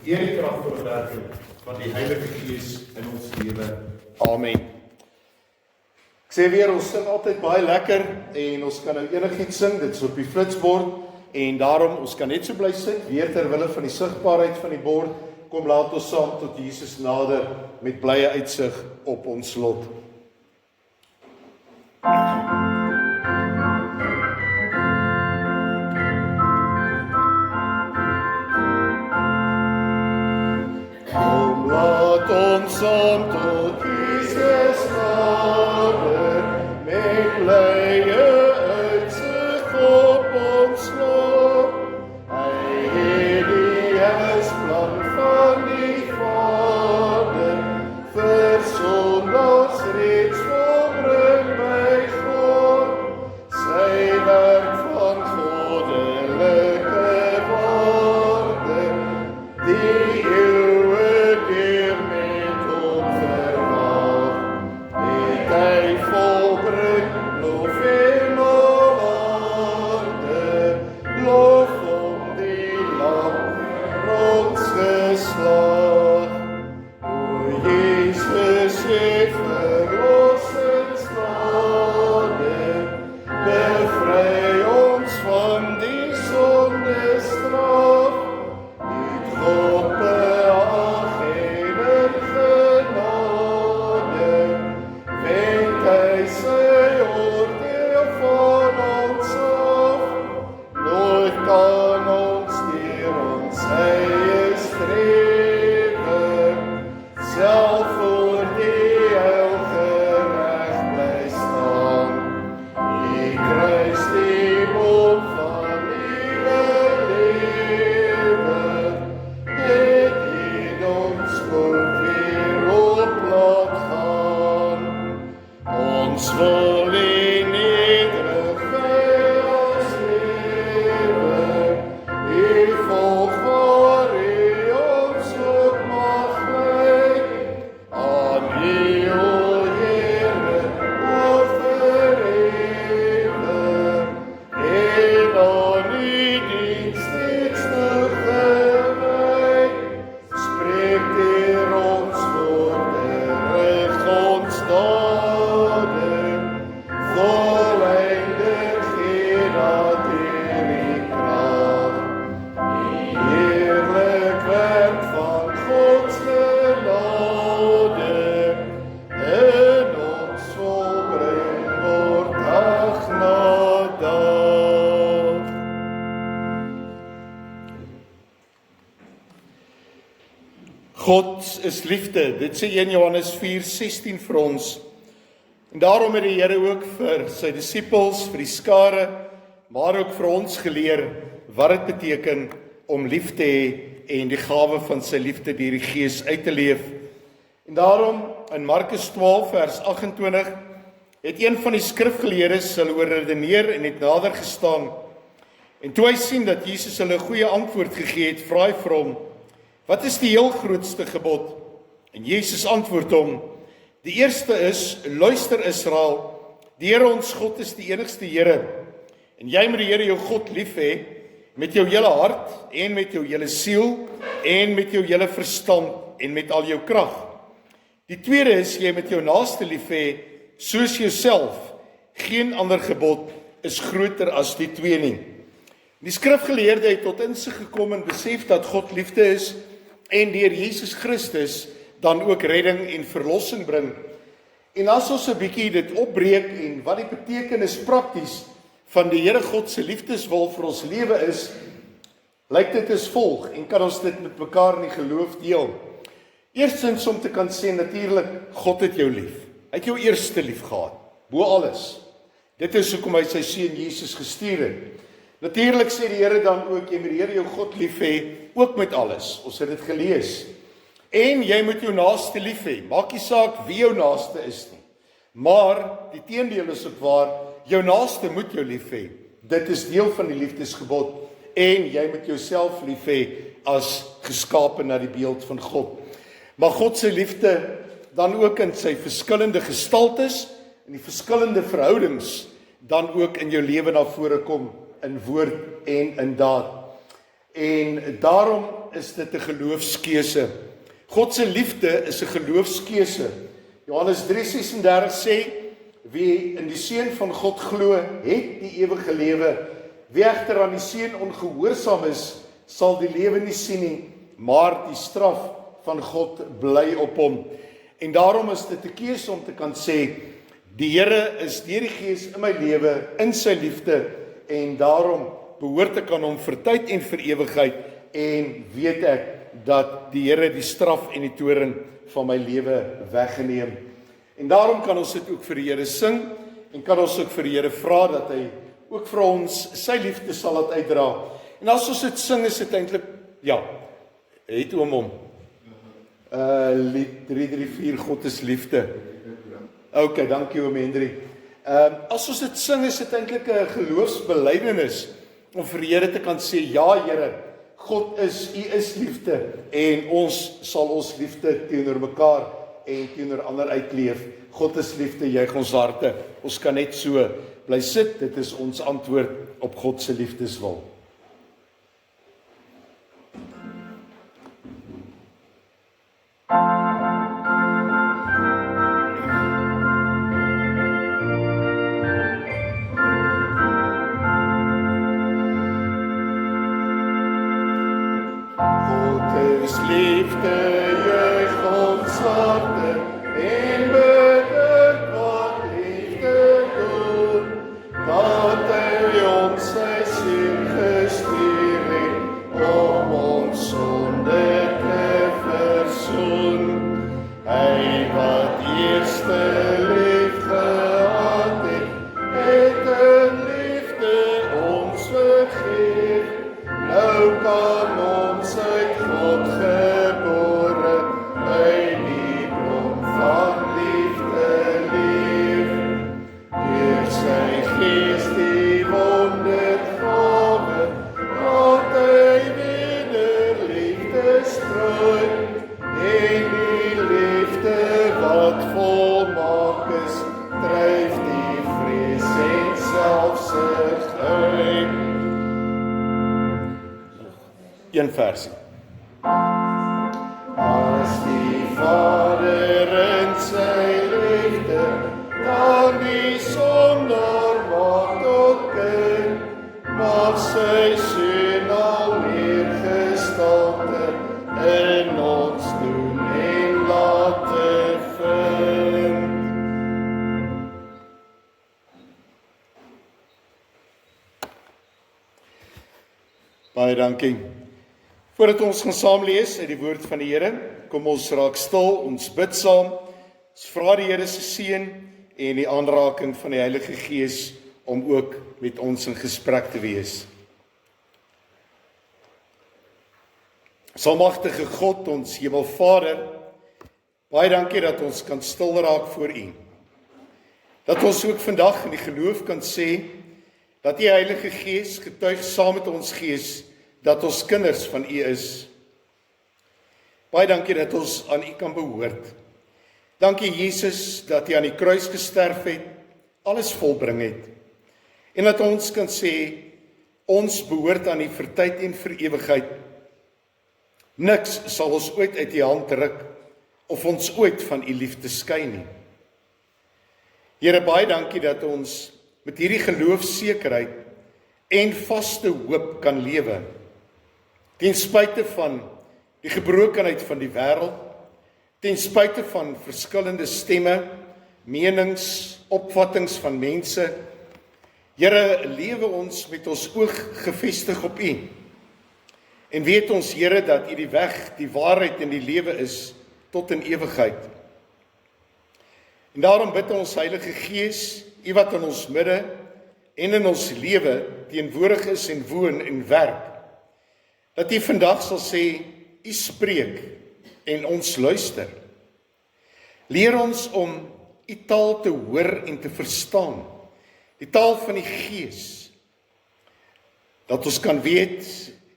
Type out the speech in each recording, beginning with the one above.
deur die kragvolle werking van die Heilige Gees in ons lewe. Amen. Ek sê weer, ons sing altyd baie lekker en ons kan nou enigiets sing, dit is op die flitsbord en daarom, ons kan net so bly sit, weer terwille van die sigbaarheid van die bord, kom laat ons saam tot Jesus nader met blye uitsig op ons lot. Kom laat ons saam tot Jesus nader met blye uitsig op ons lot. Hy het die heilsplan van die Vader vir sondaars reeds volbring by God. Sy werk van goddelike waarde, die eeuwe deur met hom verwaag, het hy volbring, lof en al aarde, lof om die lam rots geslag. O Jesus het verlossingsdade, bevry ons van die sondestraf, het God behaag en in genade, wend hy sy oordeel van ons af, nooit kan ons deur ons eie strewe, self voor die heil gereg bly staan. Die kruis die bom van lewe, het in ons kort weer op laat gaan. Ons wil in nederig by ons lewe, die volg waar ons ook mag lei, aan die o Heere offerewe, en aan die dienst steeds toegewy. Spreek deur ons woorde, rig ons dade, voleindig gee dat deur die krag. Die heerlik werk van Gods genade in ons volbring word dag na dag. God is liefde, dit sê 1 Johannes 4:16 vir ons. En daarom het die Here ook vir sy disippels, vir die skare, maar ook vir ons geleer wat dit beteken om lief te hê en die gawe van sy liefde deur die Gees uit te leef. En daarom in Markus 12 vers 28 het een van die skrifgeleerdes hulle oor redeneer en het nader gestaan. En toe hy sien dat Jesus hulle 'n goeie antwoord gegee het, vra hy vir hom: "Wat is die heel grootste gebod?" En Jesus antwoord hom: "Die eerste is: Luister Israel, die Here ons God is die enigste Here. En jy moet die Here jou God lief hê met jou hele hart en met jou hele siel en met jou hele verstand en met al jou krag. Die tweede is: jy moet jou naaste lief hê soos jouself. Geen ander gebod is groter as die twee nie." Die skrifgeleerde het tot insig gekom en besef dat God liefde is en deur Jesus Christus dan ook redding en verlossing bring. En as ons 'n bietjie dit opbreek en wat die betekenis prakties van die Here God se liefdeswil vir ons lewe is, lyk dit as volg en kan ons dit met mekaar in die geloof deel. Eerstens om te kan sê natuurlik, God het jou lief. Hy het jou eerste lief gehad, bo alles. Dit is hoekom hy sy seun Jesus gestuur het. Natuurlik sê die Here dan ook, jy moet die Here jou God lief hê, ook met alles. Ons het dit gelees. En jy moet jou naaste lief hê. Maak nie saak wie jou naaste is nie. Maar die teendeel is ook waar, jou naaste moet jou lief hê. Dit is deel van die liefdesgebod. En jy moet jouself lief hê as geskape na die beeld van God. Maar God se liefde dan ook in sy verskillende gestaltes, in die verskillende verhoudings, dan ook in jou lewe na vore kom, in woord en in daad. En daarom is dit 'n geloofskeuse. God se liefde is 'n geloofskeuse. Johannes 3:36 sê, wie in die Seun van God glo, het die ewige lewe. Wie egter aan die Seun ongehoorsaam is, sal die lewe nie sien nie, maar die straf van God bly op hom. En daarom is dit 'n keuse om te kan sê, die Here is deur die Gees in my lewe, in sy liefde, en daarom behoort ek aan hom vir tyd en vir ewigheid, en weet ek dat die Here die straf en die toorn van my lewe weggeneem. En daarom kan ons dit ook vir die Here sing, en kan ons ook vir die Here vra dat hy ook vir ons sy liefde sal laat uitdra. En as ons dit sing, is dit eintlik, ja, het oom hom. Lied 334, God is liefde. Ok, dankie oom Hendrie. As ons dit sing, is dit eintlik 'n geloofsbelydenis, om vir die Here te kan sê, ja Here, God is, U is liefde, en ons sal ons liefde teenoor mekaar en teenoor ander uitleef. God is liefde, juig ons harte. Ons kan net so bly sit, dit is ons antwoord op God se liefdeswil. Liefde, juig ons harte, en bedank wat liefde doen, dat hy ons sy Seun gestuur het, om ons sonde te versoen. Hy wat eerste lief gehad het, het in liefde ons vergeef, nou kan ons uit God gebore, uit die bron van liefde leef. Deur sy Gees die wondergawe, laat hy weder liefde strooi, en die liefde wat volmaak is, dryf die vrees en selfsug uit. Een versie. As die Vader in sy liefde, dan die sondaar maak tot kind, maak sy Seun al meer gestalte in ons doen en laat vind. Baie dankie. Voordat ons gaan saam lees uit die woord van die Here, kom ons raak stil, ons bid saam, ons vra die Here se seën en die aanraking van die Heilige Gees om ook met ons in gesprek te wees. Almagtige God, ons Hemelvader, baie dankie dat ons kan stil raak voor U. Dat ons ook vandag in die geloof kan sê, dat die Heilige Gees getuig saam met ons gees, dat ons kinders van U is. Baie dankie dat ons aan U kan behoort. Dankie Jesus dat U aan die kruis gesterf het, alles volbring het. En dat ons kan sê, ons behoort aan U vir tyd en vir ewigheid. Niks sal ons ooit uit U hand ruk, of ons ooit van U liefde skei nie. Here, baie dankie dat ons met hierdie geloofsekerheid en vaste hoop kan lewe, ten spyte van die gebrokenheid van die wêreld, ten spyte van verskillende stemme, menings, opvattings van mense. Here, lewe ons met ons oog gefestig op U. En weet ons, Here, dat U die weg, die waarheid en die lewe is tot in ewigheid. En daarom bid ons Heilige Gees, U wat in ons midde en in ons lewe teenwoordig is en woon en werk, dat U vandag sal sê, U spreek en ons luister. Leer ons om U taal te hoor en te verstaan, die taal van die Gees, dat ons kan weet,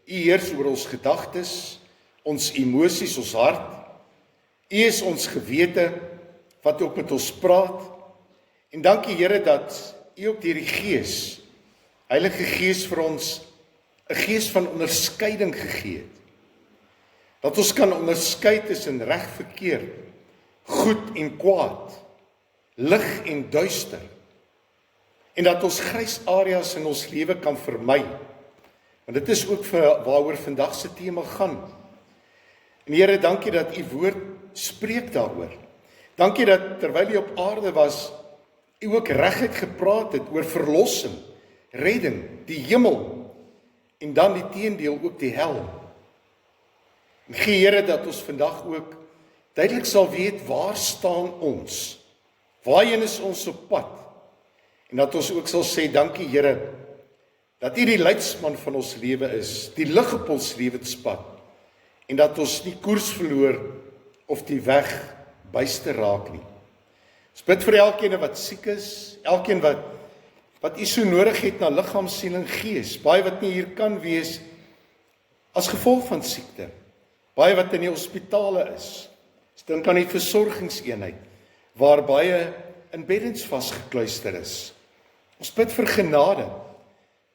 U heers oor ons gedagtes, ons emosies, ons hart. U is ons gewete, wat ook met ons praat. En dankie Here dat U ook deur die Gees, Heilige Gees vir ons 'n gees van onderskeiding gegee het. Dat ons kan onderskei tussen reg verkeerd, goed en kwaad, lig en duister. En dat ons grys areas in ons lewe kan vermy. Want dit is ook waaroor vandag se tema gaan. En Here, dankie dat u woord spreek daaroor. Dankie dat terwyl u op aarde was, u ook reguit gepraat het oor verlossing, redding, die hemel en dan die teendeel ook die hel. En gee Here dat ons vandag ook duidelik sal weet waar staan ons, waarheen is ons op pad, en dat ons ook sal sê dankie Here dat u die leidsman van ons lewe is, die lig op ons lewenspad, en dat ons nie koers verloor of die weg byster raak nie. Ons bid vir elkeen wat siek is, elkeen wat u so nodig het na liggaam, siel en gees, baie wat nie hier kan wees as gevolg van siekte, baie wat in die hospitale is. Ons dink aan die versorgingseenheid, waar baie in beddens vasgekluister is. Ons bid vir genade.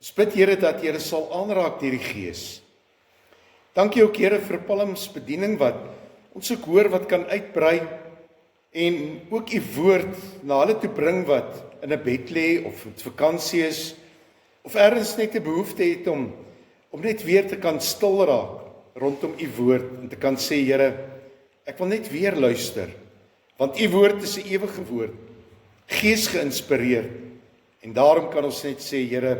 Ons bid Here dat Here sal aanraak deur die Gees. Dankie ook Here vir Palms bediening wat ons ook hoor wat kan uitbrei en ook u woord na hulle toe bring wat in 'n bed lê of met vakansie is of ergens net 'n behoefte het om net weer te kan stil raak rondom u woord en te kan sê Here, ek wil net weer luister, want u woord is 'n ewige woord, Gees geïnspireerd, en daarom kan ons net sê Here,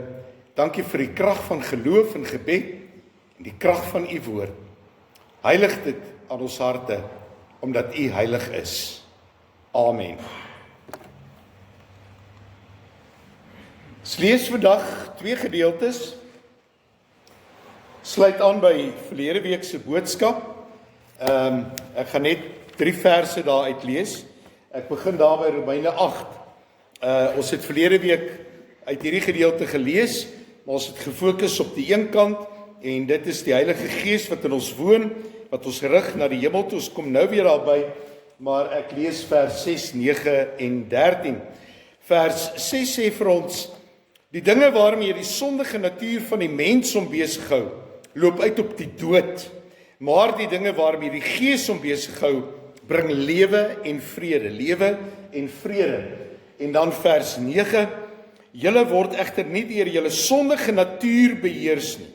dankie vir die krag van geloof en gebed en die krag van u woord. Heilig dit aan ons harte, omdat u heilig is. Amen. Ons lees vandag 2 gedeeltes. Sluit aan by verlede week se boodskap. Ek gaan net 3 verse daar uit lees. Ek begin daar by Romeine 8. Ons het verlede week uit hierdie gedeelte gelees, maar ons het gefokus op die een kant, en dit is die Heilige Gees wat in ons woon, wat ons rig na die hemel toe. Ons kom nou weer daarby, maar ek lees vers 6, 9 en 13. Vers 6 sê vir ons, die dinge waarmee die sondige natuur van die mens om besig hou, loop uit op die dood, maar die dinge waarmee die Gees om besig hou, bring lewe en vrede, lewe en vrede. En dan vers 9, julle word egter nie deur julle sondige natuur beheers nie,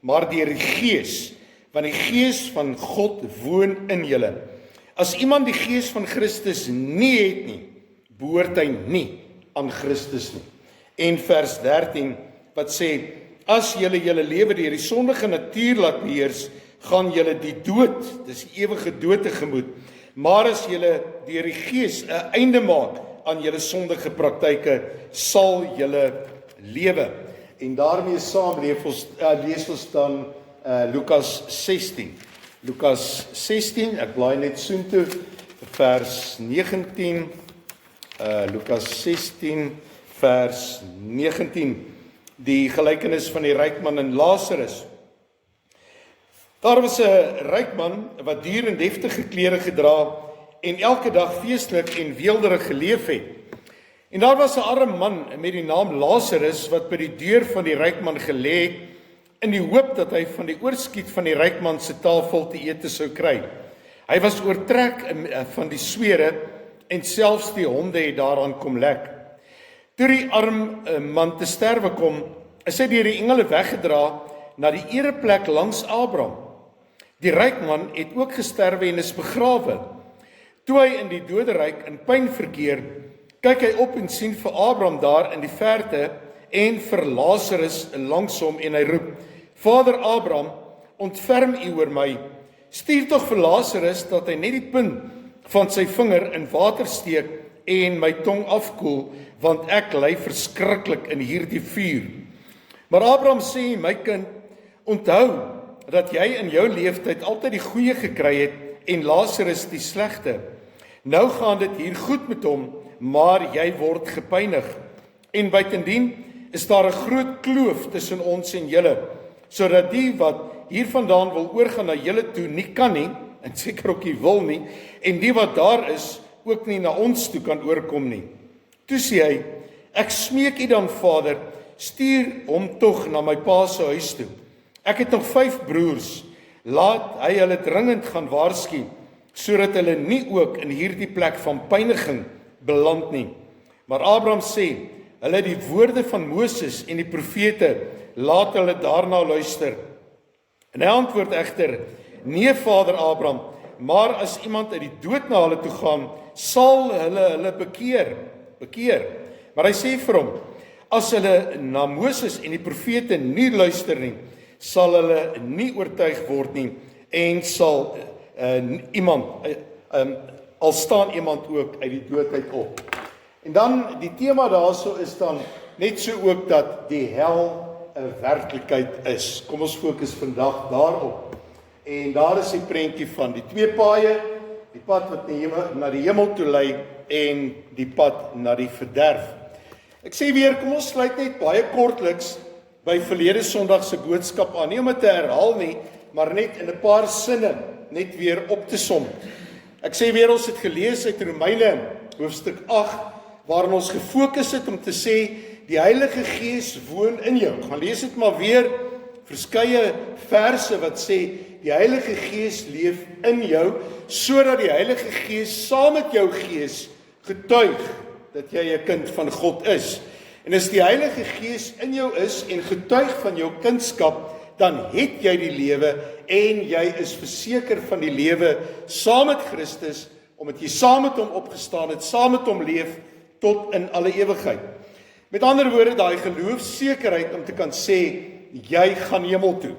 maar deur die Gees, want die Gees van God woon in julle. As iemand die Gees van Christus nie het nie, behoort hy nie aan Christus nie. En vers 13 wat sê, as julle julle lewe deur die sondige natuur laat beheers, gaan julle die dood, dis die ewige dood tegemoet. Maar as julle deur die Gees 'n einde maak aan julle sondige praktyke, sal julle lewe. En daarmee saam lees ons dan Lukas 16. Lukas 16, ek blaai net soontoe, vers 19. Lukas 16, vers 19. Die gelykenis van die ryk man en Lazarus. Daar was 'n ryk man wat duur en deftige klere gedra en elke dag feestelik en weelderig geleef het. En daar was 'n arm man met die naam Lazarus wat by die deur van die ryk man gelê het in die hoop dat hy van die oorskiet van die ryk man se tafel te ete sou kry. Hy was oortrek van die swere en selfs die honde het daaraan kom lek. Toe die arm man te sterwe kom, is hy deur die engele weggedra na die ereplek langs Abraham. Die ryk man het ook gesterwe en is begrawe. Toe hy in die doderyk in pyn verkeer, kyk hy op en sien vir Abraham daar in die verte en vir Lazarus langs hom en hy roep, Vader Abraham, ontferm u oor my. Stuur tog vir Lazarus dat hy net die punt van sy vinger in water steek en my tong afkoel, want ek ly verskriklik in hierdie vuur. Maar Abraham sê, my kind, onthou dat jy in jou leeftyd altyd die goeie gekry het en Lazarus die slegte. Nou gaan dit hier goed met hom, maar jy word gepynig. En buitendien is daar 'n groot kloof tussen ons en julle, sodat die wat hiervandaan wil oorgaan na julle toe nie kan nie, en seker ook nie wil nie, en die wat daar is ook nie na ons toe kan oorkom nie. Toe sê hy, ek smeek u dan Vader, stuur hom tog na my pa se huis toe. Ek het nog 5 broers, laat hy hulle dringend gaan waarsku, sodat hulle nie ook in hierdie plek van pyniging beland nie. Maar Abraham sê, hulle die woorde van Moses en die profete, laat hulle daarna luister. En hy antwoord egter, nee vader Abraham, maar as iemand uit die dood na hulle toe gaan, sal hulle bekeer. Maar hy sê vir hom, as hulle na Moses en die profete nie luister nie, sal hulle nie oortuig word nie, en sal al staan iemand ook uit die doodheid op. En dan, die tema daarso is dan net so ook dat die hel 'n werklikheid is. Kom ons fokus vandag daarop. En daar is die prentjie van die twee paaie, die pad wat na die hemel toe lei en die pad na die verderf. Ek sê weer, kom ons sluit net baie kortliks by verlede Sondag se boodskap aan, nie om dit te herhaal nie, maar net in 'n paar sinne net weer op te som. Ek sê weer, ons het gelees uit Romeine hoofstuk 8, waarin ons gefokus het om te sê, die Heilige Gees woon in jou. Gaan lees dit maar weer, verskeie verse wat sê, die Heilige Gees leef in jou, sodat die Heilige Gees saam met jou gees getuig dat jy 'n kind van God is. En as die Heilige Gees in jou is en getuig van jou kindskap, dan het jy die lewe en jy is verseker van die lewe saam met Christus, omdat jy saam met hom opgestaan het, saam met hom leef tot in alle ewigheid. Met ander woorde, daai geloofsekerheid om te kan sê, jy gaan hemel toe.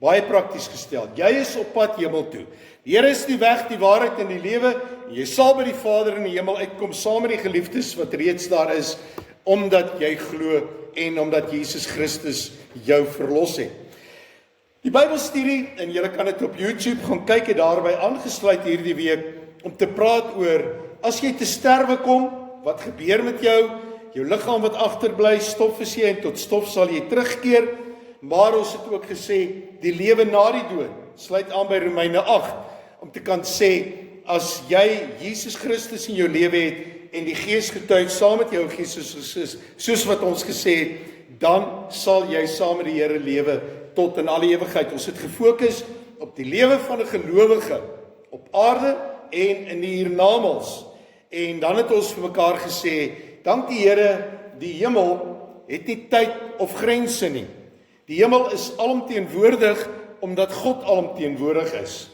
Baie prakties gestel, jy is op pad hemel toe. Die Here is die weg, die waarheid en die lewe, en jy sal by die Vader in die hemel uitkom, saam met die geliefdes wat reeds daar is, omdat jy glo en omdat Jesus Christus jou verlos het. Die Bybelstudie, en julle kan dit op YouTube gaan kyk, het daarby aangesluit hierdie week, om te praat oor, as jy te sterwe kom, wat gebeur met jou, jou liggaam wat agterbly, stof is jy en tot stof sal jy terugkeer, maar ons het ook gesê, die lewe na die dood, sluit aan by Romeine 8, om te kan sê, as jy Jesus Christus in jou lewe het, en die Gees getuig saam met jou gees, soos wat ons gesê het, dan sal jy saam met die Here lewe tot in alle ewigheid. Ons het gefokus op die lewe van 'n gelowige op aarde en in die hiernamaals. En dan het ons vir mekaar gesê, dank die Here, die hemel het nie tyd of grense nie. Die hemel is alomteenwoordig omdat God alomteenwoordig is.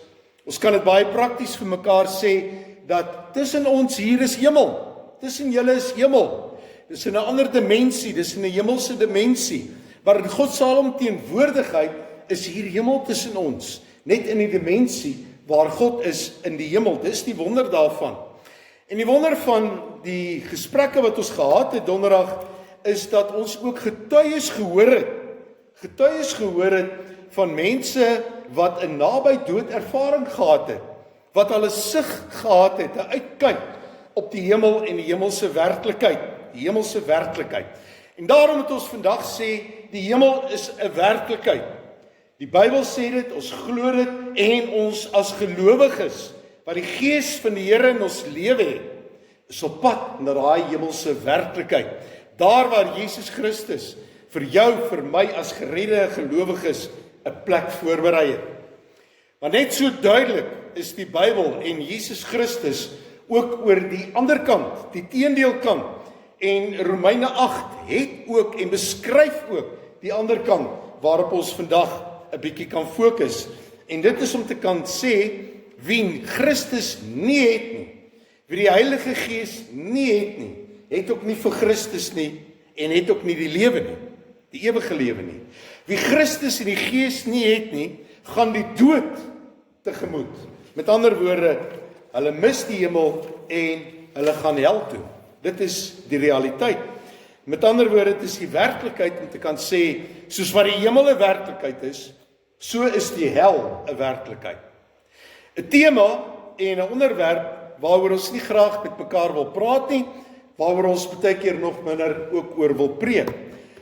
Ons kan dit baie prakties vir mekaar sê dat tussen ons hier is hemel. Tussen julle is hemel. Dis in 'n ander dimensie, dis in 'n hemelse dimensie. Maar in God se alomteenwoordigheid is hier hemel tussen ons, net in die dimensie waar God is in die hemel. Dis die wonder daarvan. En die wonder van die gesprekke wat ons gehad het donderdag is dat ons ook getuies gehoor het van mense wat 'n naby dood ervaring gehad het, wat hulle sig gehad het, 'n uitkyk op die hemel en die hemelse werklikheid, En daarom het ons vandag sê, die hemel is 'n werklikheid. Die Bybel sê dit, ons glo dit, en ons as gelowiges, wat die Gees van die Here in ons lewe het, is op pad na daai hemelse werklikheid. Daar waar Jesus Christus vir jou, vir my as geredde gelowiges 'n plek voorberei het. Maar net so duidelik is die Bybel en Jesus Christus ook oor die ander kant, die teendeelkant. En Romeine 8 het ook en beskryf ook die ander kant waarop ons vandag 'n bietjie kan fokus. En dit is om te kan sê wie Christus nie het nie, wie die Heilige Gees nie het nie, het ook nie vir Christus nie en het ook nie die lewe nie, die ewige lewe nie. Wie Christus en die Gees nie het nie, gaan die dood tegemoet. Met ander woorde, hulle mis die hemel en hulle gaan hel toe. Dit is die realiteit. Met ander woorde, dit is die werklikheid om te kan sê, soos wat die hemel 'n werklikheid is, so is die hel 'n werklikheid. 'n Tema en 'n onderwerp waaroor ons nie graag met mekaar wil praat nie, waaroor ons baie keer nog minder ook oor wil preek.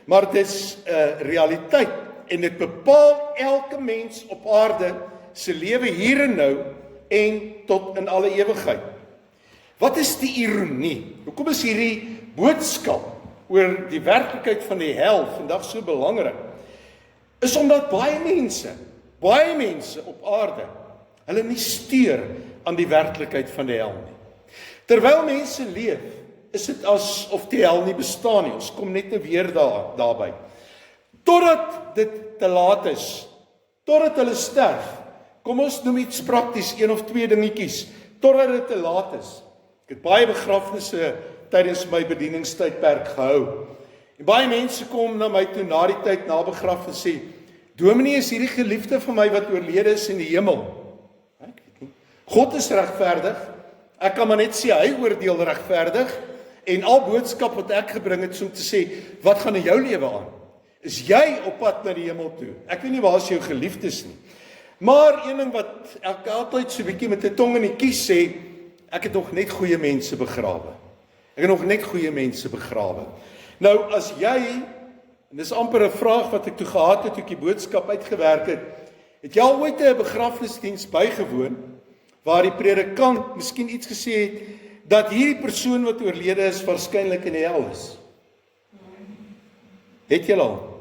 Maar dit is 'n realiteit en dit bepaal elke mens op aarde se lewe hier en nou en tot in alle ewigheid. Wat is die ironie? Hoekom is hierdie boodskap oor die werklikheid van die hel vandag so belangrik? Is omdat baie mense baie mense op aarde, hulle nie steur aan die werklikheid van die hel nie. Terwyl mense leef, is dit asof die hel nie bestaan nie. Ons kom net weer daarby. Totdat dit te laat is, totdat hulle sterf, kom ons noem iets prakties, 1 of 2 dingetjies, totdat dit te laat is. Ek het baie begrafnisse tydens my bedieningstydperk gehou. En baie mense kom na my toe na die tyd, na begrafnis sê, Dominee, is hierdie geliefde van my wat oorlede is in die hemel? Ek weet nie. God is regverdig, ek kan maar net sê, hy oordeel regverdig, en al boodskap wat ek gebring het, so om te sê, wat gaan in jou lewe aan? Is jy op pad na die hemel toe? Ek weet nie waar is jou geliefdes nie. Maar een ding wat ek altyd so 'n bietjie met 'n tong in die kies sê, ek het nog net goeie mense begrawe. Ek het nog net goeie mense begrawe. Nou as jy, en dis amper 'n vraag wat ek toe gehad het toe ek die boodskap uitgewerk het jy al ooit 'n begrafnisdiens bygewoon waar die predikant miskien iets gesê het dat hierdie persoon wat oorlede is waarskynlik in die hel is? Het julle al?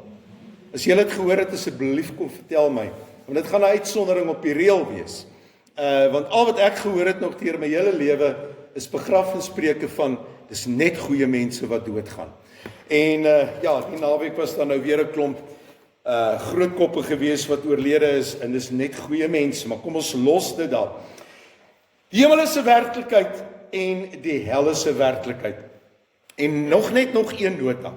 As julle dit gehoor het, asseblief kom vertel my, want dit gaan 'n uitsondering op die reël wees. Want al wat ek gehoor het nog deur my hele lewe is begrafnispreke van dis net goeie mense wat doodgaan. En ja, die naweek was dan nou weer 'n klomp groot koppe gewees wat oorlede is en dis net goeie mense, maar kom ons los dit daar. Die hemel is 'n werklikheid en die hel is 'n werklikheid. En nog een nota.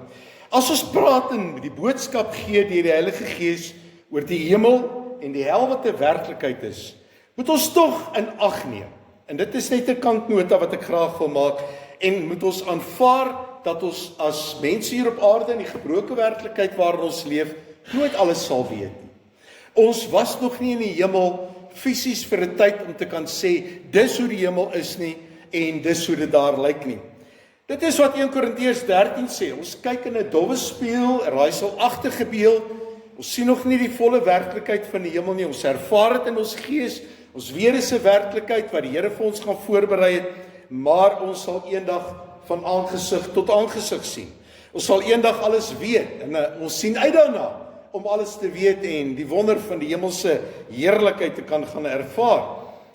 As ons praat en die boodskap gee deur die Heilige Gees oor die hemel en die hel wat 'n werklikheid is, moet ons tog in ag neem. En dit is net 'n kantnota wat ek graag wil maak en moet ons aanvaar dat ons as mense hier op aarde in die gebroke werklikheid waarin ons leef, nooit alles sal weet nie. Ons was nog nie in die hemel fisies vir 'n tyd om te kan sê dis hoe die hemel is nie en dis hoe dit daar lyk nie. Dit is wat 1 Korintiërs 13 sê. Ons kyk in 'n dowwe spieël, 'n raaiselagtige beeld. Ons sien nog nie die volle werklikheid van die hemel nie. Ons ervaar dit in ons gees. Ons weet dis 'n werklikheid wat die Here vir ons gaan voorberei het, maar ons sal eendag van aangesig tot aangesig sien. Ons sal eendag alles weet en ons sien uit daarna om alles te weet en die wonder van die hemelse heerlikheid te kan gaan ervaar.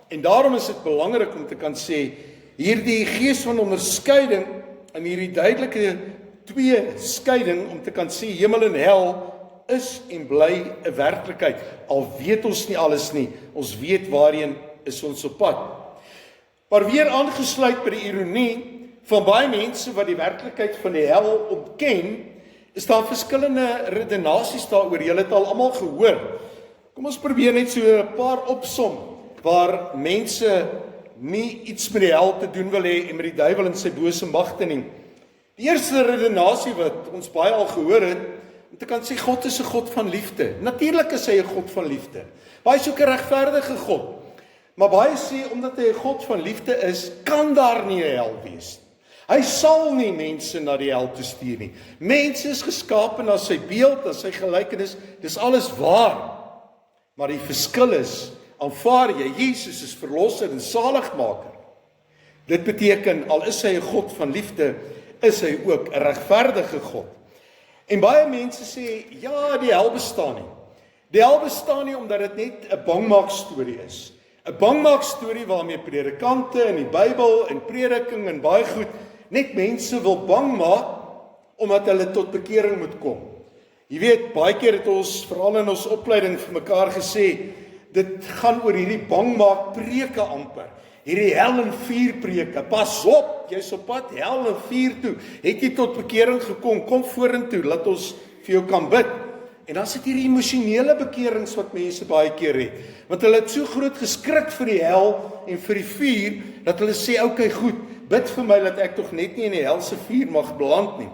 En daarom is dit belangrik om te kan sê, hierdie gees van onderskeiding en hierdie duidelike twee skeiding om te kan sê hemel en hel is en bly 'n werklikheid. Al weet ons nie alles nie, ons weet waarheen is ons op pad. Maar weer aangesluit by die ironie van baie mense wat die werklikheid van die hel ontken, is daar verskillende redenasies daaroor. Julle het al almal gehoor. Kom ons probeer net so 'n paar opsom waar mense nie iets met die hel te doen wil hê en met die duiwel en sy bose magte nie. Die eerste redenasie wat ons baie al gehoor het, om te kan sê God is 'n God van liefde. Natuurlik is hy 'n God van liefde. Maar hy is ook 'n regverdige God. Maar baie sê omdat hy 'n God van liefde is, kan daar nie 'n hel wees. Hy sal nie mense na die hel toe stuur nie. Mense is geskape na sy beeld, na sy gelykenis. Dis alles waar. Maar die verskil is, aanvaar jy Jesus is verlosser en saligmaker. Dit beteken al is hy 'n God van liefde, is hy ook 'n regverdige God. En baie mense sê ja, die hel bestaan nie. Die hel bestaan nie omdat dit net 'n bangmaak storie is. 'n Bangmaak storie waarmee predikante in die Bybel en prediking en baie goed net mense wil bang maak omdat hulle tot bekering moet kom. Jy weet, baie keer het ons veral in ons opleiding vir mekaar gesê, dit gaan oor hierdie bangmaak preke amper. Hierdie hel en vuur preke. Pas op, jy's op pad hel en vuur toe. Het jy tot bekering gekom? Kom vorentoe, laat ons vir jou kan bid. En dan sit hierdie emosionele bekerings wat mense baie keer het. Want hulle het so groot geskrik vir die hel en vir die vuur, dat hulle sê, okay, goed, bid vir my dat ek tog net nie in die helse vuur mag beland nie.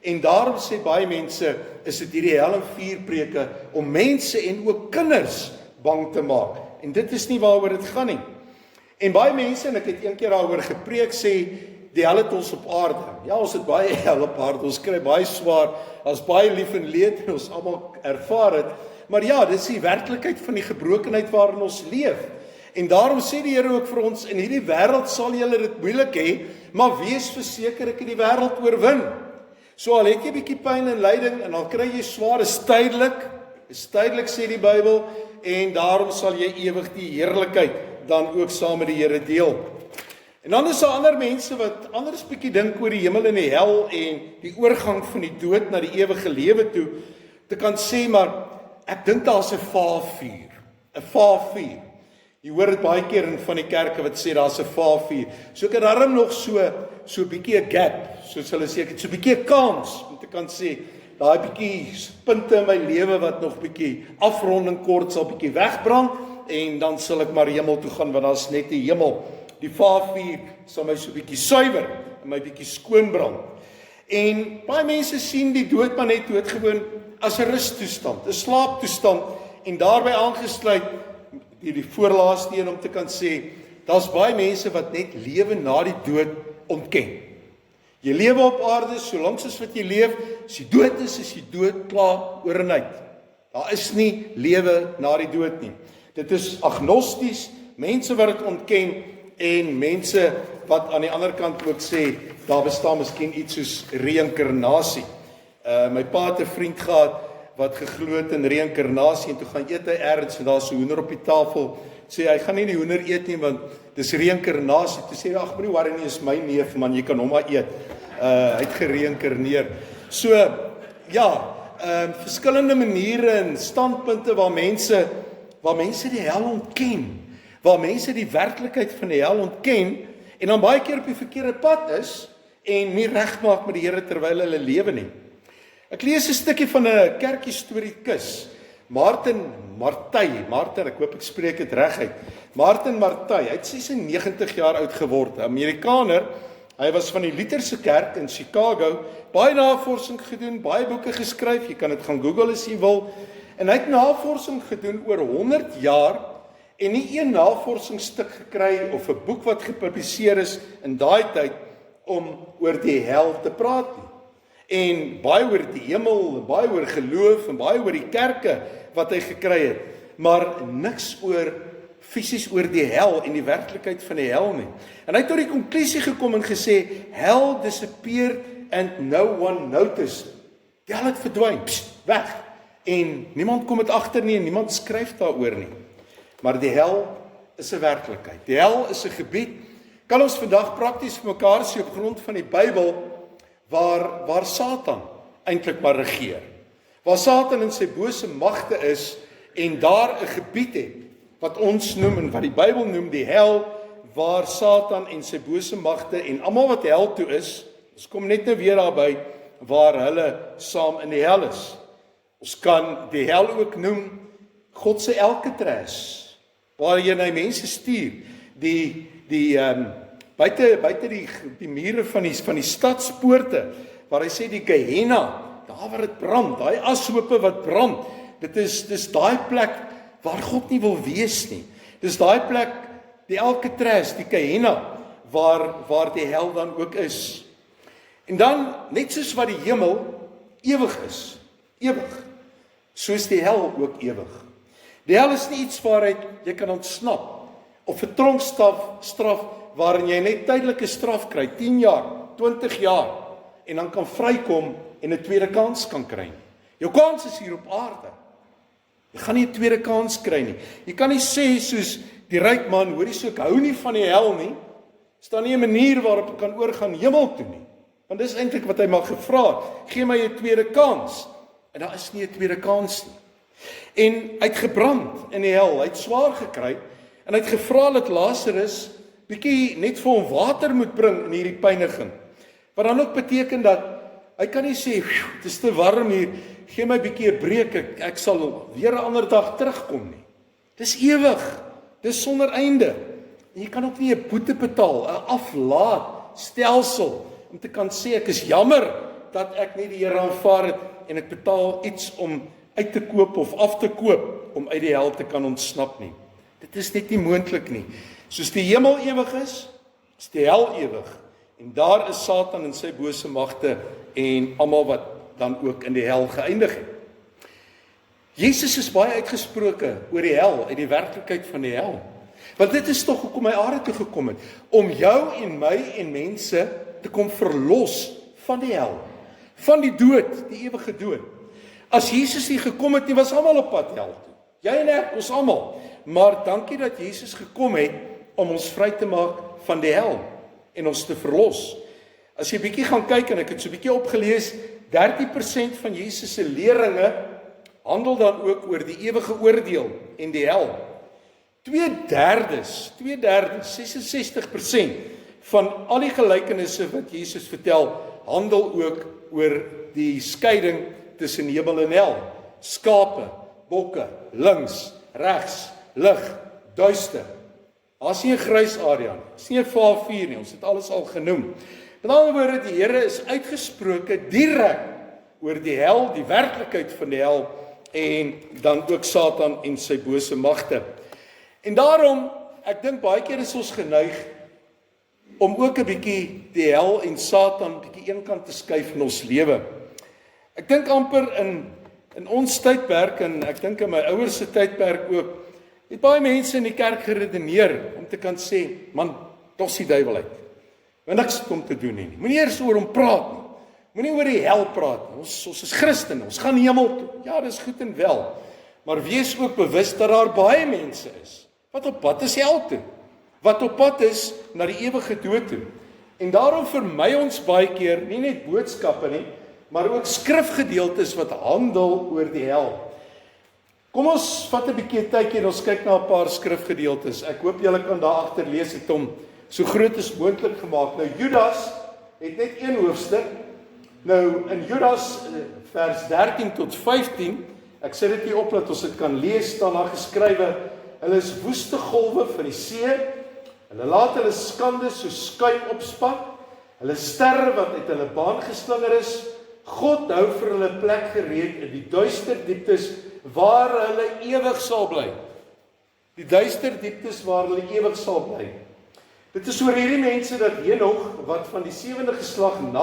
En daarom sê baie mense, is dit hierdie hel en vuur preke om mense en ook kinders bang te maak. En dit is nie waaroor dit gaan nie. En baie mense, en ek het een keer daaroor gepreek, sê, die hel het ons op aarde. Ja, ons het baie hel op aarde, ons kry baie swaar, ons baie lief en leed, en ons almal ervaar het. Maar ja, dit is die werklikheid van die gebrokenheid waarin ons leef. En daarom sê die Here ook vir ons, in hierdie wêreld sal julle dit moeilik hê, maar wees verseker ek het die wêreld oorwin. So al het jy 'n bietjie pyn en lyding, en al kry jy swaar, is Dis tydelik, sê die Bybel, en daarom sal jy ewig die heerlikheid dan ook saam met die Here deel. En dan is daar ander mense wat anders bietjie dink oor die hemel en die hel en die oorgang van die dood na die ewige lewe toe, te kan sê, maar ek dink daar's 'n vaafvuur. 'n Vaafvuur. Jy hoor dit baie keer in van die kerke wat sê daar's 'n vaafvuur. So ek het daarom nog so 'n bietjie 'n gap, soos hulle sê, ek het so 'n bietjie 'n kans om te kan sê, daai bietjie punte in my lewe wat nog bietjie afronding kort sal bietjie wegbrand en dan sal ek maar hemel toe gaan, want daar's net die hemel. Die vaafvuur sal my so bietjie suiwer en my bietjie skoonbrand. En baie mense sien die dood maar net doodgewoon as 'n rustoestand, 'n slaaptoestand, en daarbey aangesluit die voorlaaste een om te kan sê, daar's baie mense wat net lewe na die dood ontken. Jy lewe op aarde, solank soos wat jy leef, as jy dood is jy dood, klaar, oor en uit. Daar is nie lewe na die dood nie. Dit is agnosties, mense wat dit ontken, en mense wat aan die ander kant ook sê, daar bestaan miskien iets soos reïnkarnasie. My pa het 'n vriend gehad wat geglo het in reïnkarnasie, en toe gaan eet hy ergens en daar's 'n hoender op die tafel. Sê hy gaan nie die hoender eet nie want dis reïnkarnasie. Toe sê hy, ag moenie worry nie, is my neef man, jy kan hom maar eet. Hy het gereïnkarneer. So ja, verskillende maniere en standpunte waar mense die hel ontken, waar mense die werklikheid van die hel ontken en dan baie keer op die verkeerde pad is en nie regmaak met die Here terwyl hulle lewe nie. Ek lees 'n stukkie van 'n kerkhistorikus, Martin Marty, ek hoop ek spreek dit reg uit. Martin Marty, hy het 96 jaar oud geword, 'n Amerikaner. Hy was van die Lutherse kerk in Chicago, baie navorsing gedoen, baie boeke geskryf, jy kan dit gaan Google as jy wil. En hy het navorsing gedoen oor 100 jaar en nie een navorsingsstuk gekry of 'n boek wat gepubliseer is in daai tyd om oor die hel te praat nie. En baie oor die hemel, baie oor geloof en baie oor die kerke wat hy gekry het, maar niks fisies oor die hel en die werklikheid van die hel nie. En hy het tot die konklusie gekom en gesê, hell disappeared and no one noticed. Die hel het verdwyn, weg. En niemand kom dit agter nie en niemand skryf daaroor nie. Maar die hel is 'n werklikheid. Die hel is 'n gebied, kan ons vandag prakties vir mekaar sê op grond van die Bybel, waar Satan eintlik maar regeer. Waar Satan en sy bose magte is en daar 'n gebied het wat ons noem en wat die Bybel noem die hel, waar Satan en sy bose magte en almal wat hel toe is, ons kom net nou weer daarby, waar hulle saam in die hel is. Ons kan die hel ook noem God se Alcatraz, waarheen hy mense stuur, buite die mure van die stadspoorte, waar hy sê die Gehenna, daar waar dit brand, daai ashope wat brand, dis daai plek waar God nie wil wees nie. Dis daai plek, die Alcatraz, die Gehenna, waar die hel dan ook is. En dan, net soos wat die hemel ewig is, ewig, soos die hel ook ewig. Die hel is nie iets waaruit jy kan ontsnap, of 'n tronkstraf waarin jy net tydelike straf kry, 10 jaar, 20 jaar, en dan kan vrykom en 'n tweede kans kan kry. Jou kans is hier op aarde. Jy gaan nie 'n tweede kans kry nie. Jy kan nie sê soos die ryk man, hoorie so, ek hou nie van die hel nie, is daar nie 'n manier waarop ek kan oorgaan hemel toe nie. Want dis eintlik wat hy maar gevra het, gee my 'n tweede kans. En daar is nie 'n tweede kans nie. En hy het gebrand in die hel, hy het swaar gekry, en hy het gevra dat Lazarus bietjie net vir hom water moet bring in hierdie pyniging. Wat dan ook beteken dat hy kan nie sê, dit is te warm hier, gee my bietjie 'n breek, ek sal weer 'n ander dag terugkom nie. Dis ewig, dis sonder einde. En jy kan ook nie 'n boete betaal, 'n aflaatstelsel, om te kan sê, ek is jammer dat ek nie die Here aanvaar het, en ek betaal iets om uit te koop of af te koop, om uit die hel te kan ontsnap nie. Dit is net nie moontlik nie. Soos die hemel ewig is die hel ewig. En daar is Satan en sy bose magte en almal wat dan ook in die hel geëindig het. Jesus is baie uitgesproke oor die hel en die werklikheid van die hel. Want dit is tog hoekom hy aarde toe gekom het, om jou en my en mense te kom verlos van die hel, van die dood, die ewige dood. As Jesus nie gekom het nie, was almal op pad hel toe. Jy en ek, ons almal. Maar dankie dat Jesus gekom het om ons vry te maak van die hel en ons te verlos. As jy bietjie gaan kyk, en ek het so bietjie opgelees, 30% van Jesus se leringe handel dan ook oor die ewige oordeel en die hel. 2/3, 66% van al die gelykenisse wat Jesus vertel, handel ook oor die skeiding tussen hemel en hel. Skape, bokke, links, regs, lig, duister. Daar's nie 'n grys area nie. Daar's nie 'n vaarvuur nie. Ons het alles al genoem. Met ander woorde, die Here is uitgesproke direk oor die hel, die werklikheid van die hel, en dan ook Satan en sy bose magte. En daarom, ek dink baie keer is ons geneig om ook 'n bietjie die hel en Satan bietjie eenkant te skuif in ons lewe. Ek dink amper in ons tydperk, en ek dink in my ouers se tydperk ook, het baie mense in die kerk geredeneer om te kan sê, man, dis die duiwel uit. Want niks om te doen nie. Moenie eers oor hom praat nie. Moenie oor die hel praat nie. Ons is Christene, ons gaan hemel toe. Ja, dis goed en wel. Maar wees ook bewus dat daar baie mense is wat op pad is hel toe. Wat op pad is na die ewige dood toe. En daarom vermy ons baie keer nie net boodskappe nie, maar ook skrifgedeeltes wat handel oor die hel. Kom ons vat 'n bietjie tydjie en ons kyk na 'n paar skrifgedeeltes. Ek hoop julle kan daar agter lees, het hom so groot as moontlik gemaak. Nou Judas het net een hoofstuk. Nou in Judas vers 13 tot 15, ek sit dit hier op dat ons dit kan lees, staan daar geskrywe, hulle is woeste golwe van die see, hulle laat hulle skande so skuim opspat, hulle sterre wat uit hulle baan geslinger is, God hou vir hulle plek gereed in die duister dieptes waar hulle ewig sal bly. Die duister dieptes waar hulle ewig sal bly. Dit is oor hierdie mense dat Henog, wat van die 7de geslag na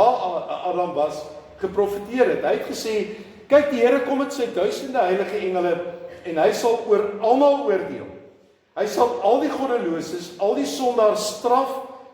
Adam was, geprofeteer het. Hy het gesê, kyk, die Here kom met sy 1000 heilige engele en hy sal oor almal oordeel. Hy sal al die goddeloses, al die sondaars straf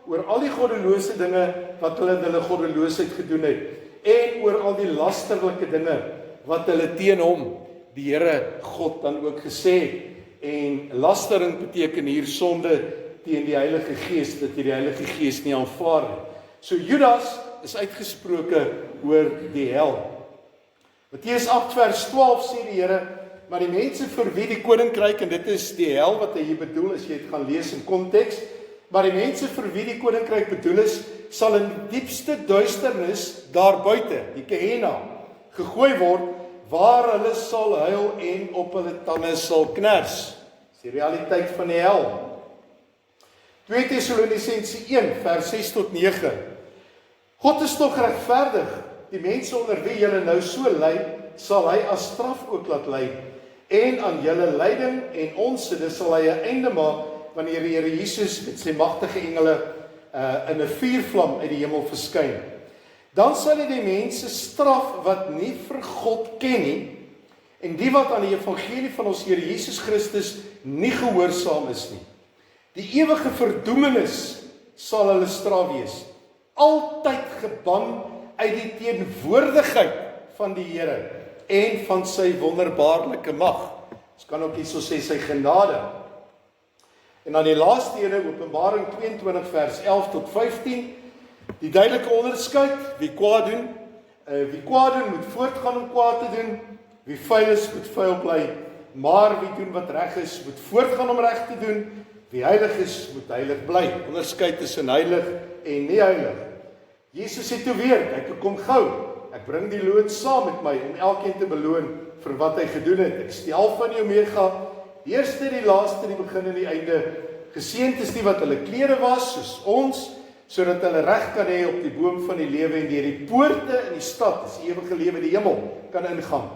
oor al die goddelose dinge wat hulle in hulle goddeloosheid gedoen het en oor al die lasterlike dinge wat hulle teen hom, die Here God, dan ook gesê het. En lastering beteken hier sonde teen die Heilige Gees, dat jy die Heilige Gees nie aanvaar nie. So Judas is uitgesproke oor die hel. Matteus 8 vers 12 sê die Here, maar die mense vir wie die koninkryk, en dit is die hel wat hy hier bedoel, as jy dit gaan lees in konteks, maar die mense vir wie die koninkryk bedoel is, sal in die diepste duisternis daar buite, die Gehenna, gegooi word, waar hulle sal huil en op hulle tande sal kners. Dis die realiteit van die hel. 2 Tessalonisense 1 vers 6 tot 9. God is tog regverdig. Die mense onder wie julle nou so ly, sal hy as straf ook laat ly. En aan julle lyding en onsinne sal hy 'n einde maak wanneer die Here Jesus met sy magtige engele in 'n vuurvlam uit die hemel verskyn. Dan sal hy die mense straf wat nie vir God ken nie en die wat aan die evangelie van ons Here Jesus Christus nie gehoorsaam is nie. Die ewige verdoemenis sal hulle straf wees. Altyd geban uit die teenwoordigheid van die Here en van sy wonderbaarlike mag. Ons kan ook hierso sê sy genade. En dan die laaste ene, Openbaring 22 vers 11 tot 15, die duidelike onderskeid, wie kwaad doen, wie kwaad doen moet voortgaan om kwaad te doen, wie vuil is moet vuil bly, maar wie doen wat reg is moet voortgaan om reg te doen, wie heilig is moet heilig bly. Onderskeid tussen heilig en nie heilig. Jesus sê toe weer, ek kom gou, ek bring die loon saam met my om elkeen te beloon vir wat hy gedoen het. Ek is die Alfa en die Omega, die eerste, die laaste, die begin en die einde. Geseënd is die wat hulle klere was, soos ons, sodat hulle reg kan hê op die boom van die lewe en deur die poorte in die stad, is die ewige lewe, die hemel, kan ingaan.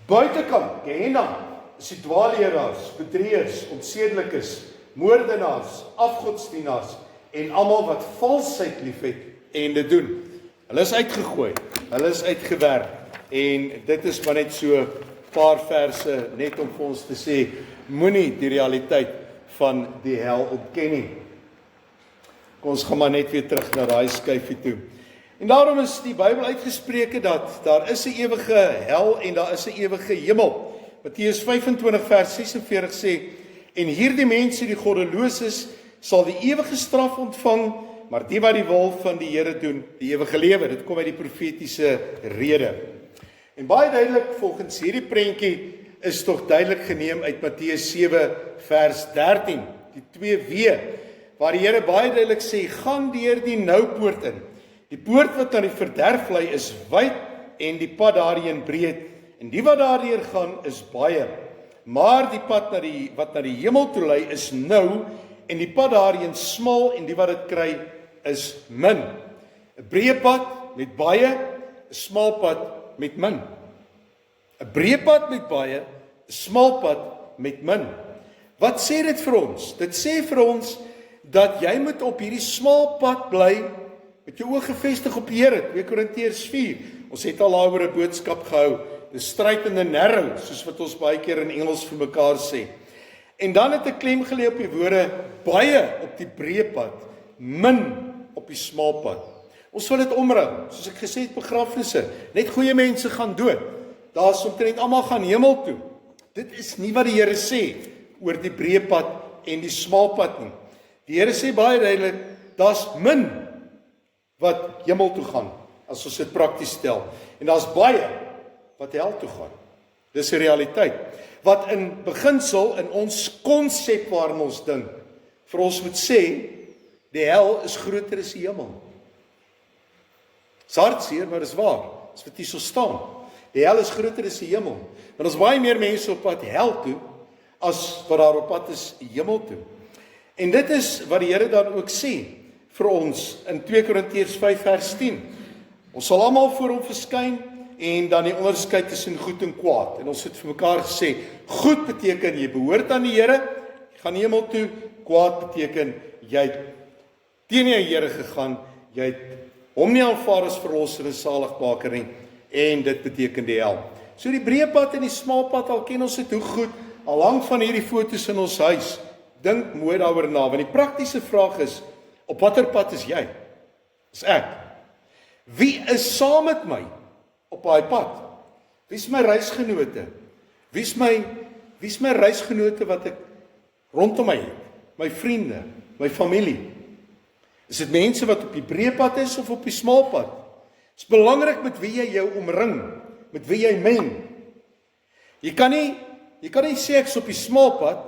Buitekant, Gehenna, is die dwaalleraars, bedrieërs, onsedelikes, moordenaars, afgodsdienaars en almal wat valsheid liefhet en dit doen. Hulle is uitgegooi, hulle is uitgewerk en dit is maar net so paar verse net om vir ons te sê, moenie die realiteit van die hel ontken nie. Kom ons gaan maar net weer terug na daai skyfie toe. En daarom is die Bybel uitgespreke dat daar is 'n ewige hel en daar is 'n ewige hemel. Matteus 25 vers 46 sê, en hierdie mense, die goddeloses, sal die ewige straf ontvang, maar die wat die wil van die Here doen, die ewige lewe. Dit kom uit die profetiese rede. En baie duidelik volgens hierdie prentjie is tog duidelik geneem uit Matteus 7 vers 13, die 2W, waar die Here baie duidelik sê, gaan deur die nou poort in. Die poort wat na die verderf lei is wyd en die pad daarheen breed, en die wat daardeur gaan is baie. Maar die pad wat na die hemel toe lei is nou, en die pad daarheen smal, en die wat dit kry is min. 'n Breë pad met baie, 'n smal pad met min. 'n Breë pad met baie, 'n smal pad met min. Wat sê dit vir ons? Dit sê vir ons dat jy moet op hierdie smal pad bly met jou oë gefestig op die Here. 2 Korintiërs 4. Ons het al daaroor 'n boodskap gehou. The straight and the narrow, soos wat ons baie keer in Engels vir mekaar sê. En dan het ek klem gelê op die woorde baie op die breë pad, min op die smal pad. Ons wil dit omring, soos ek gesê het, begrafnisse. Net goeie mense gaan dood. Daar's omtrent almal gaan hemel toe. Dit is nie wat die Here sê oor die breë pad en die smal pad nie. Die Here sê baie duidelik, daar's min wat hemel toe gaan, as ons dit prakties stel. En daar's baie wat hel toe gaan. Dis 'n realiteit. Wat in beginsel in ons konsep waarin ons dink, vir ons moet sê, die hel is groter as die hemel. Dis hartseer, maar dis waar. Dis wat hier so staan. Die hel is groter as die hemel. Want ons baie meer mense op pad hel toe, as wat daar op pad is hemel toe. En dit is wat die Here dan ook sê vir ons in 2 Korintiërs 5 vers 10. Ons sal almal voor hom verskyn en dan die onderskeid tussen goed en kwaad. En ons het vir mekaar gesê, goed beteken jy behoort aan die Here, jy gaan hemel toe. Kwaad beteken jy het teen die Here gegaan, jy het hom nie aanvaar as verlosser en saligmaker nie, en dit beteken die hel. So die breë pad en die smal pad, al ken ons dit hoe goed, al lank van hierdie foto's in ons huis. Dink mooi daaroor na, want die praktiese vraag is, op watter pad is jy? Is ek? Wie is saam met my op daai pad? Wie is my reisgenote? Wie is my reisgenote wat ek rondom my het? My vriende, my familie. Is dit mense wat op die breë pad is of op die smal pad? Dit is belangrik met wie jy jou omring, met wie jy meng. Jy kan nie sê ek is op die smal pad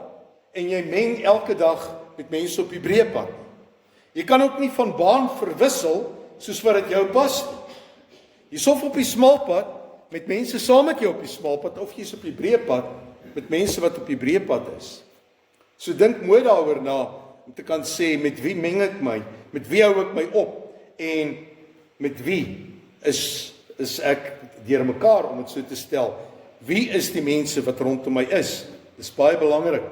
en jy meng elke dag met mense op die breë pad. Jy kan ook nie van baan verwissel soos wat dit jou pas. Jy's of op die smal pad met mense saam met jou op die smal pad, of jy's op die breë pad met mense wat op die breë pad is. So dink mooi daaroor na om te kan sê, met wie meng ek my? Met wie hou ek my op? En met wie is ek deur mekaar, om dit so te stel? Wie is die mense wat rondom my is? Dis baie belangrik.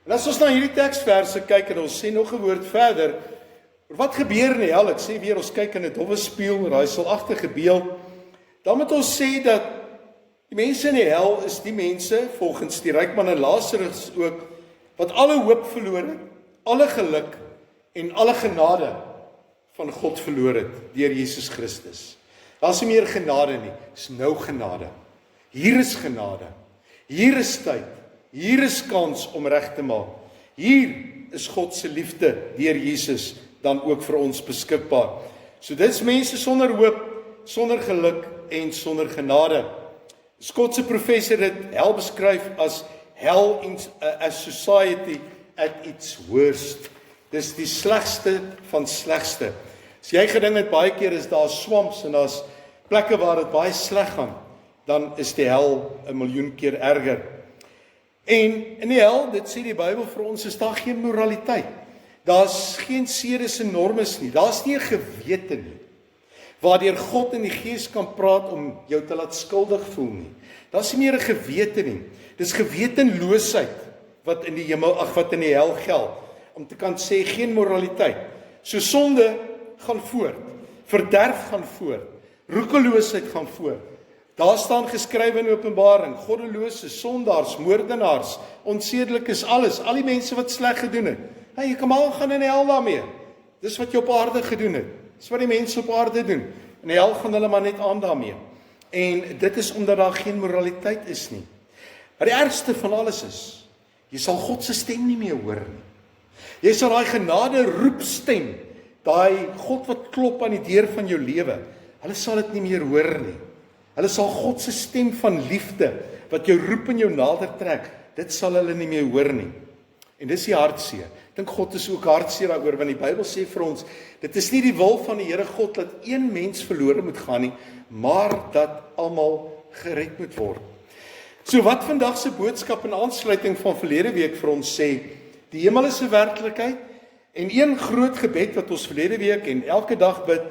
En as ons na hierdie teksverse kyk en ons sê nog 'n woord verder, wat gebeur in die hel? Ek sê weer, ons kyk in 'n dowwe spieël, raaiselagtige beeld. Dan moet ons sê dat die mense in die hel is die mense, volgens die ryk man en Lazarus ook, wat alle hoop verloor het, alle geluk en alle genade van God verloor het deur Jesus Christus. Daar's nie meer genade nie, dis nou genade. Hier is genade. Hier is tyd. Hier is kans om reg te maak. Hier is God se liefde deur Jesus dan ook vir ons beskikbaar. So dis mense sonder hoop, sonder geluk en sonder genade. God se professor het hel beskryf as hell in a society at its worst. Dis die slegste van slegste. As jy gedink het baie keer is daar swamps en daar's plekke waar dit baie sleg gaan, dan is die hel 1 miljoen keer erger. En in die hel, dit sê die Bybel vir ons, is daar geen moraliteit. Daar's geen sedes en normes nie. Daar's nie 'n gewete nie, waardeur God in die Gees kan praat om jou te laat skuldig voel nie. Daar's nie meer 'n gewete nie. Dis gewetenloosheid wat in die hemel, wat in die hel geld. Om te kan sê geen moraliteit. So sonde gaan voort, verderf gaan voort, roekeloosheid gaan voort. Daar staan geskrywe in Openbaring, goddelose, sondaars, moordenaars, onsedelikes, alles, al die mense wat sleg gedoen het. Jy kan maar gaan in die hel daarmee. Dis wat jy op aarde gedoen het. Dis wat die mense op aarde doen. En die hel gaan hulle maar net aan daarmee. En dit is omdat daar geen moraliteit is nie. Maar die ergste van alles is, jy sal God se stem nie meer hoor nie. Jy sal daai genade roepstem, daai God wat klop aan die deur van jou lewe, hulle sal dit nie meer hoor nie. Hulle sal God se stem van liefde, wat jou roep en jou nader trek, dit sal hulle nie meer hoor nie. En dis die hartseer. Ek dink God is ook hartseer daaroor, want die Bybel sê vir ons, dit is nie die wil van die Here God dat een mens verlore moet gaan nie, maar dat almal gered moet word. So wat vandag se boodskap in aansluiting van verlede week vir ons sê, die hemel is 'n werklikheid, en een groot gebed wat ons verlede week en elke dag bid,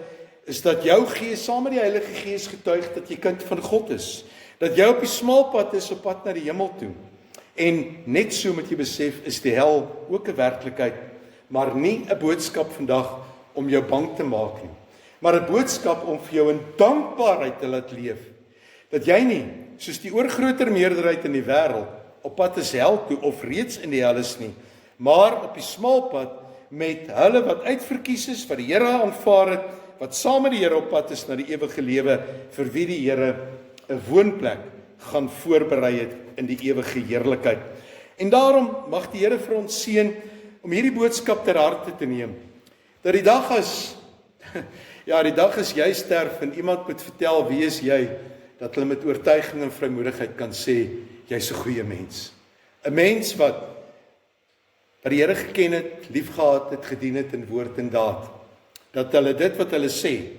is dat jou gees saam met die Heilige Gees getuig dat jy kind van God is, dat jy op die smaalpad is op pad na die hemel toe. En net so moet jy besef, is die hel ook 'n werklikheid, maar nie 'n boodskap vandag om jou bang te maak nie, maar 'n boodskap om vir jou in dankbaarheid te laat leef, dat jy nie, soos die oorgroter meerderheid in die wêreld, op pad is hel toe of reeds in die hel is nie, maar op die smaalpad met hulle wat uitverkies is, wat die Here aanvaar het, wat saam met die Here op pad is na die ewige lewe, vir wie die Here 'n woonplek gaan voorberei het in die ewige heerlikheid. En daarom mag die Here vir ons seën om hierdie boodskap ter harte te neem. Dat die dag is, ja, die dag is jy sterf en iemand moet vertel wie is jy, dat hulle met oortuiging en vrymoedigheid kan sê, jy's 'n goeie mens. 'n Mens wat die Here geken het, liefgehad het, gedien het in woord en daad. Dat hulle dit wat hulle sê,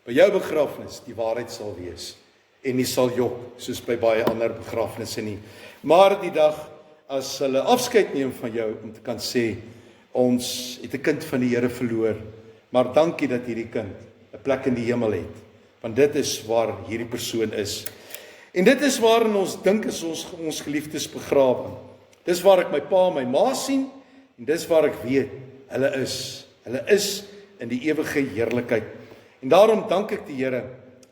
by jou begrafnis, die waarheid sal wees. En nie sal jok, soos by baie ander begrafnisse nie. Maar die dag, as hulle afskeid neem van jou, om te kan sê, ons het 'n kind van die Here verloor, maar dankie dat hierdie kind 'n plek in die hemel het, want dit is waar hierdie persoon is. En dit is waarin ons dink is ons geliefdes begrawe. Dis waar ek my pa en my ma sien, en dis waar ek weet, hulle is in die ewige heerlikheid. En daarom dank ek die Here,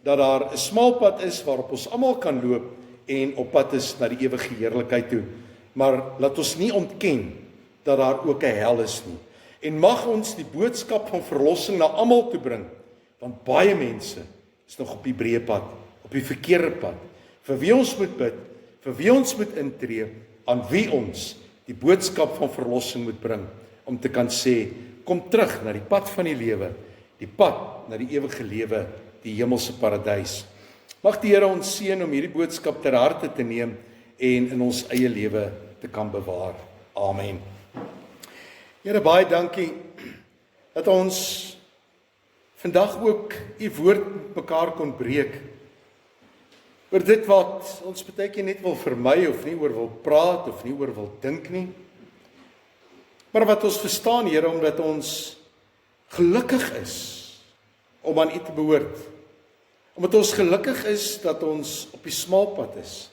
dat daar 'n smaalpad is waarop ons almal kan loop en op pad is na die ewige heerlikheid toe. Maar laat ons nie ontken dat daar ook 'n hel is nie. En mag ons die boodskap van verlossing na almal toe bring, want baie mense is nog op die breë pad, op die verkeerde pad, vir wie ons moet bid, vir wie ons moet intree, aan wie ons die boodskap van verlossing moet bring, om te kan sê, kom terug na die pad van die lewe, die pad na die ewige lewe, die hemelse paradys. Mag die Here ons seën om hierdie boodskap ter harte te neem en in ons eie lewe te kan bewaar. Amen. Here, baie dankie dat ons vandag ook u woord met mekaar kon breek. Oor dit wat ons baie keer net wil vermy of nie oor wil praat of nie oor wil dink nie. Maar wat ons verstaan, Here, omdat ons gelukkig is om aan u te behoort. Omdat ons gelukkig is dat ons op die smaalpad is.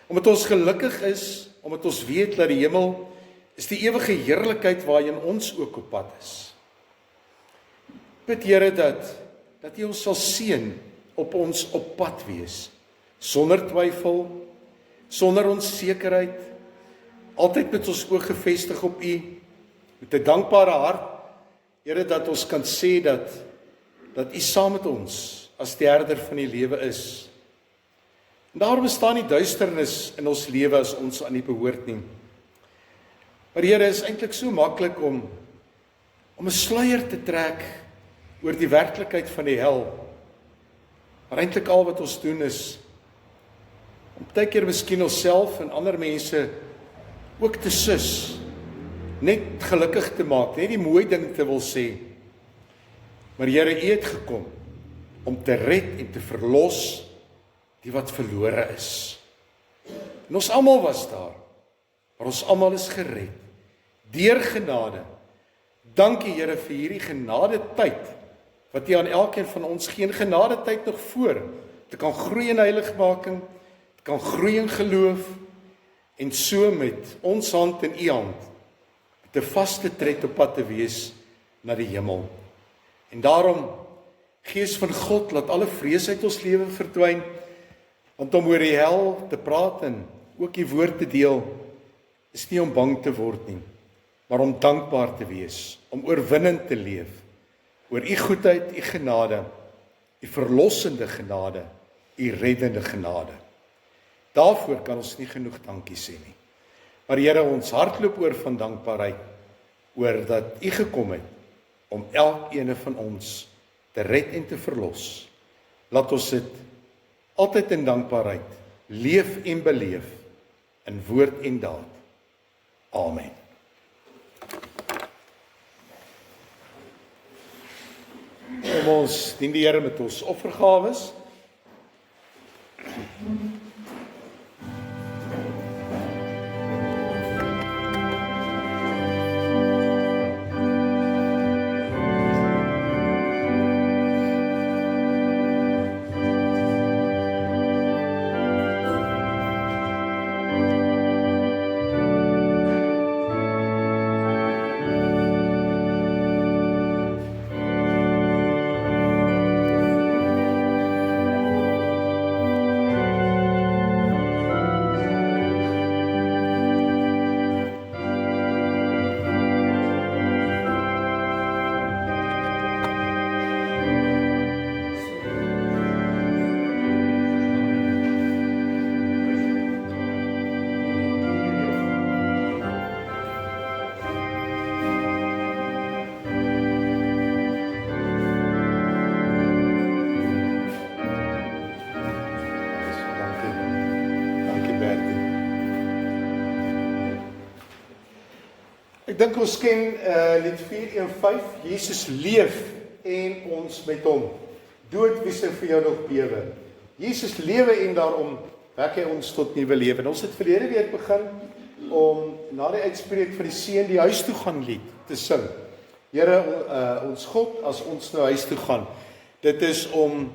Omdat ons gelukkig is, omdat ons weet dat die hemel is die ewige heerlikheid waarin ons ook op pad is. Bid Here dat U ons sal seën op ons op pad wees, sonder twyfel, sonder onsekerheid, altyd met ons oog gefestig op U, met 'n dankbare hart, Here, dat ons kan sê dat U saam met ons as die herder van die lewe is. En daar bestaan nie duisternis in ons lewe as ons aan U behoort nie. Maar Here, is eintlik so maklik om 'n sluier te trek oor die werklikheid van die hel. Maar eintlik al wat ons doen is om baie keer miskien onsself en ander mense ook te sus, net gelukkig te maak, net die mooi ding te wil sê. Maar Here, U het gekom om te red en te verlos die wat verlore is. En ons almal was daar, maar ons almal is gered deur genade. Dankie Here vir hierdie genade tyd wat U aan elkeen van ons gee, en genade tyd nog voor. Te kan groei in heiligmaking, te kan groei in geloof, en so met ons hand in U hand, met 'n vaste tred op pad te wees na die hemel. En daarom, Gees van God, laat alle vrees uit ons lewe verdwyn, want om oor die hel te praat en ook die woord te deel, is nie om bang te word nie, maar om dankbaar te wees, om oorwinnend te leef, oor u goedheid, u genade, u verlossende genade, u reddende genade. Daarvoor kan ons nie genoeg dankie sê nie. Maar Here, ons hart loop oor van dankbaarheid, oor dat u gekom het, om elkeen van ons te red en te verlos. Laat ons dit altyd in dankbaarheid leef en beleef, in woord en daad. Amen. Ons dien die Here met ons offergawes. Ek dink ons ken lied 415, Jesus leef en ons met hom. Dood wie sou vir jou nog bewe. Jesus lewe en daarom wek hy ons tot nuwe lewe. En ons het verlede week begin om na die uitspreek van die seun die huis toe gaan lied te sing. Here, ons God, as ons nou huis toe gaan, dit is om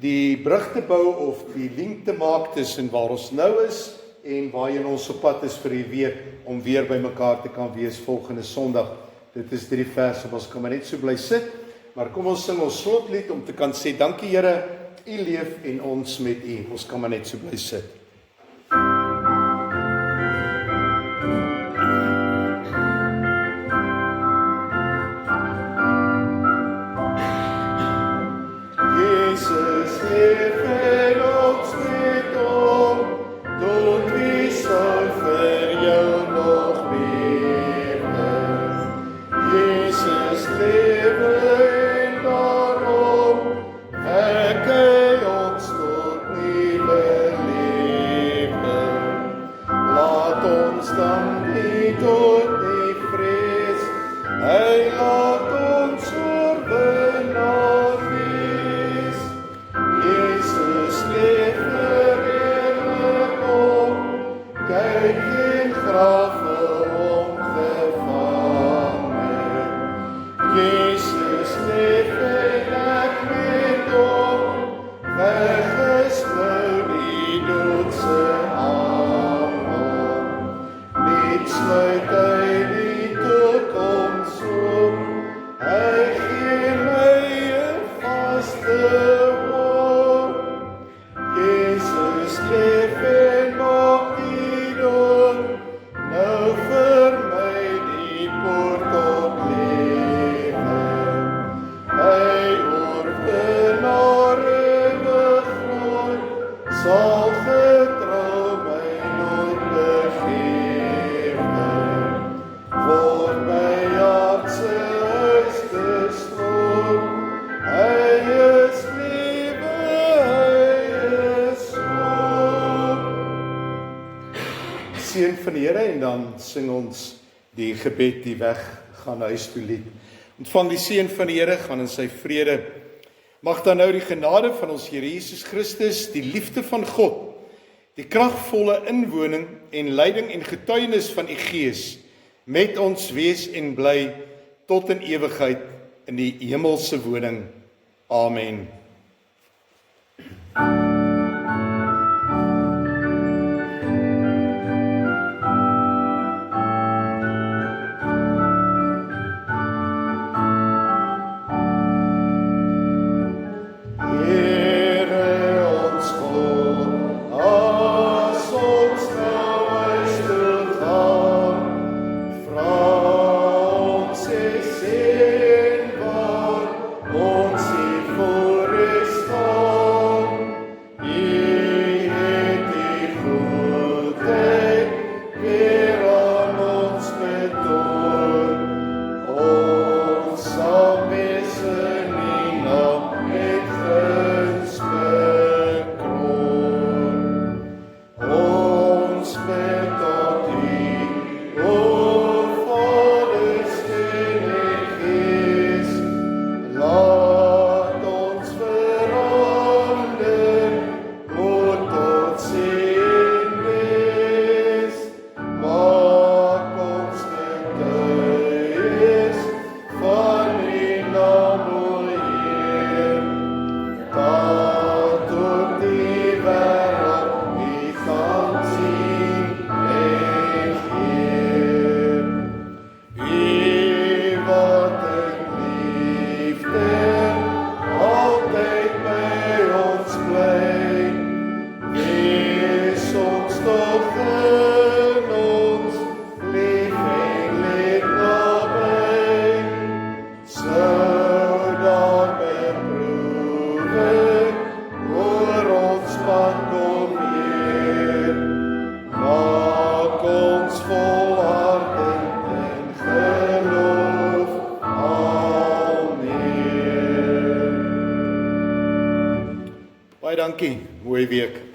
die brug te bou of die link te maak tussen waar ons nou is en waarheen ons op pad is vir die week, om weer by mekaar te kan wees volgende Sondag. Dit is 3 verse, ons kan maar net so bly sit, maar kom ons sing ons slotlied om te kan sê, dankie Here, u leef en ons met u. Ons kan maar net so bly sit. Jesus leef en ons met hom, tot wie sal vir jou nog bewe. Jesus lewe en daarom wek hy ons tot nuwe lewe. Laat ons dan nie tot die vrees, hy laat ons oorwinnaar wees. Jesus leef verheerlik om, kyk in graffe omgevange. Jesus leef en ek met hom, weg is nou die doodse arm. Niet sluit hy die toekoms op, hy gee my 'n vaste hoop. Jesus leef en maak die dood nou vir my die poort tot lewe. Hy oorwinnaar ewig groot, sal getrou my nooit begewe. Word my hart se huis te stroom, hy is liefde, hy is hoop. Seën van die Here en dan sing ons die gebed die weg gaan huis toe lied. Ontvang die seën van die Here, gaan in sy vrede. Mag dan nou die genade van ons Here Jesus Christus, die liefde van God, die kragvolle inwoning en leiding en getuienis van u Gees met ons wees en bly tot in ewigheid in die hemelse woning. Amen. ons sal wees in die naam met guns bekroon. Ons bid tot U, o Vader, Seun en Gees, laat ons verander, word tot seën wees, maak ons getuies van U naam, o Heer, dat ook die wêreld U kan sien en eer. U wat in liefde altyd by ons bly, wees ons tog in ons lief en leed naby, sou daar beproewing oor ons pad kom Heer, maak ons volhardend in geloof. Amen. Baie dankie, mooi week.